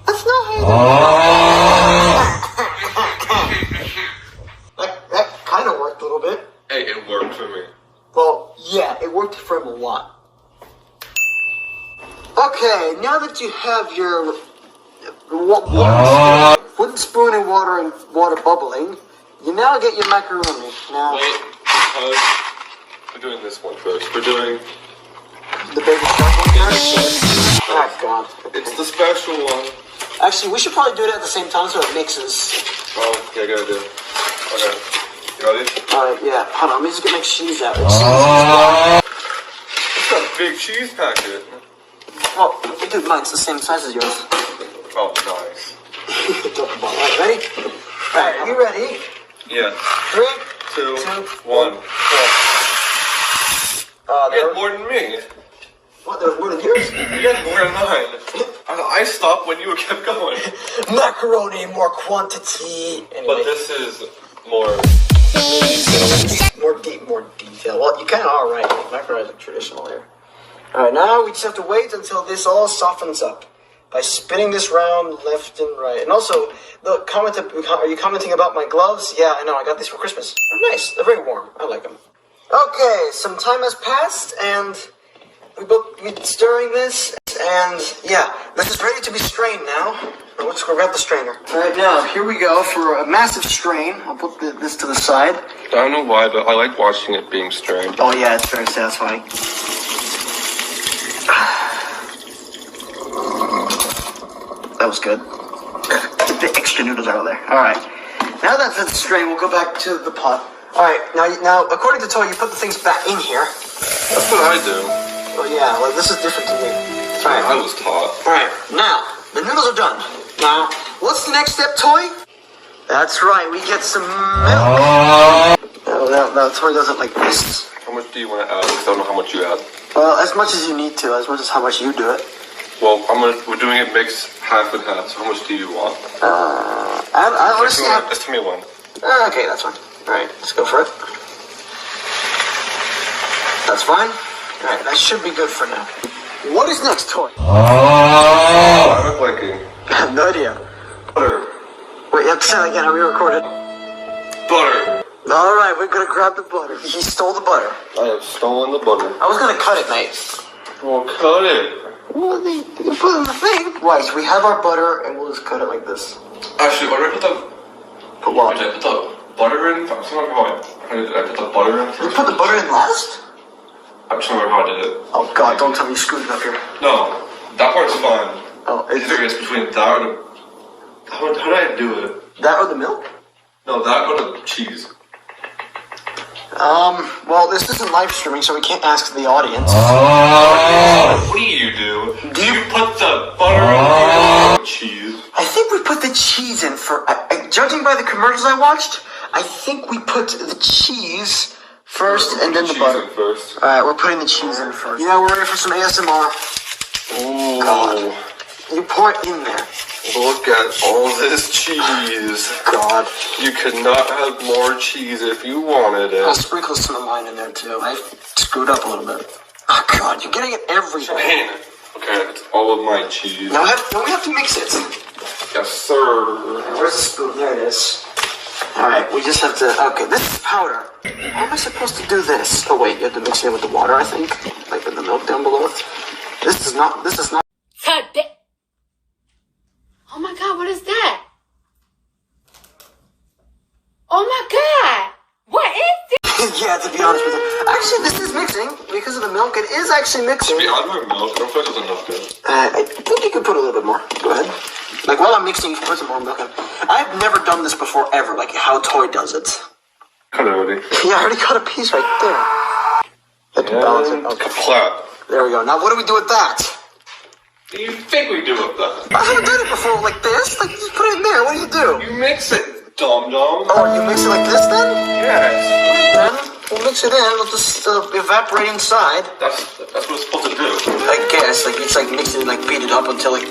That's not how you do it. That kind of worked a little bit. Hey, it worked for me. Well, yeah, it worked for him a lot. Okay, now that you have your wooden spoon and water bubbling, you now get your macaroni. Now, wait, because we're doing this one first. We're doing the baby shark one first. Oh God! Okay. It's the special one. Actually, we should probably do it at the same time so it mixes. Oh, yeah, good idea. Okay, you ready? All right, yeah. Hold on, let me just get my cheese out. It's a big cheese packet. Oh, dude, mine's the same size as yours. Oh, nice. Alright, ready? Alright, are you ready? Yeah. 3, 2, 1. You had more than me. What, there was more than yours? You had more than mine. I stopped when you kept going. Macaroni, more quantity. Anyway. But this is more detail. More detail. Well, you kind of are right. Macaroni is traditional here. Alright, now we just have to wait until this all softens up by spinning this round left and right. And also, are you commenting about my gloves? Yeah, I know, I got these for Christmas. They're nice, they're very warm. I like them. Okay, some time has passed, and we're stirring this, and yeah, this is ready to be strained now. Let's go grab the strainer. Alright, now, here we go for a massive strain. I'll put this to the side. I don't know why, but I like watching it being strained. Oh yeah, it's very satisfying. That was good. Get the extra noodles out of there. Alright. Now that's the strain, we'll go back to the pot. Alright, now according to Toy, you put the things back in here. That's what I do. Oh yeah, well this is different to me. Alright. I was taught. Alright, now, the noodles are done. Now, what's the next step, Toy? That's right, we get some milk. No, Toy doesn't like this. How much do you want to add? Because I don't know how much you add. Well, as much as you need to, as much as how much you do it. Well, we're doing it mixed half and half, so how much do you want? I honestly have... Just tell me one. Okay, that's fine. Alright, let's go for it. That's fine. Alright, that should be good for now. What is next, Toy? I'm clicking. I have no idea. Butter. Wait, you have to say that again. Are we recorded? Butter. Alright, we're gonna grab the butter. He stole the butter. I have stolen the butter. I was gonna cut it, mate. Well, cut it. Well, you can put it in the thing. Right, so we have our butter, and we'll just cut it like this. Actually, what did I put the... Put what? Did I put the butter in? I'm sorry how I put the butter in. Did you put the butter in last? I'm just remember how I did it. Oh God, don't tell me you screwed it up here. No, that part's fine. Oh, it's difference between that or the... How did I do it? That or the milk? No, that or the cheese. Well, this isn't live streaming, so we can't ask the audience. What do you do? Do you put the butter in the cheese? I think we put the cheese in for... judging by the commercials I watched, I think we put the cheese first and then the butter. First. Alright, we're putting the cheese in first. Yeah, we're ready for some ASMR. Oh. God. You pour it in there. Look at all this cheese. God. You could not have more cheese if you wanted it. I'll sprinkle some of mine in there too. I screwed up a little bit. Oh God, you're getting it everywhere. Man. Okay, it's all of my cheese. Now we have to mix it. Yes, sir. Where's the spoon? There it is. Alright, we just have to... Okay, this is powder. How am I supposed to do this? Oh wait, you have to mix it with the water, I think. Like with the milk down below. This is not... Oh my God, what is that? Oh my God, what is this? Yeah, to be honest with you. Actually, this is mixing. Because of the milk, it is actually mixing. To be honest with milk, I don't feel like there's enough good. I think you could put a little bit more. Go ahead. Like, while I'm mixing, you can put some more milk in. I've never done this before, ever. Like, how Toy does it. Cut it already. Yeah, I already cut a piece right there. Have to balance it. Okay. Flat. There we go. Now, what do we do with that? What do you think we do with that? I haven't done it before like this. Like, just put it in there. What do you do? You mix it, dum-dum. Oh, you mix it like this then? Yes. Then we'll mix it in. It'll just evaporate inside. That's what it's supposed to do. I guess. Like, it's like mix it and like beat it up until it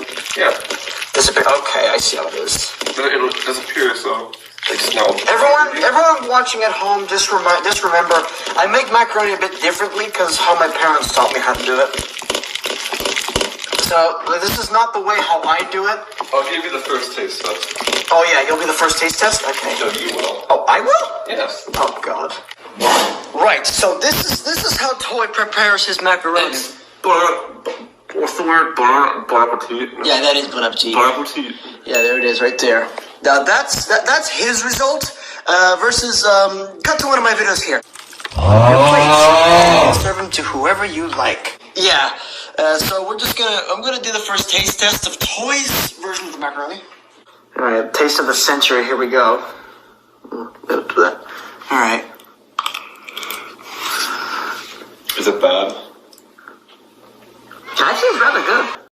disappears. Okay, I see how it is. Then it'll disappear, so like snow. Everyone watching at home, just remember, I make macaroni a bit differently because how my parents taught me how to do it. So this is not the way how I do it. I'll give you the first taste test. Oh yeah, you'll be the first taste test. Okay. No, you will. Oh, I will. Yes. Oh God. Right. So this is how Toy prepares his macaroni. What's the word? Bon appetit? Yeah, that is bon appetit. Bon appetit. Yeah, there it is, right there. Now that's his result. Versus cut to one of my videos here. Serve them to whoever you like. Yeah. So I'm gonna do the first taste test of Toy's version of the macaroni. All right, taste of the century. Here we go. All right. Is it bad? Actually, it's rather good.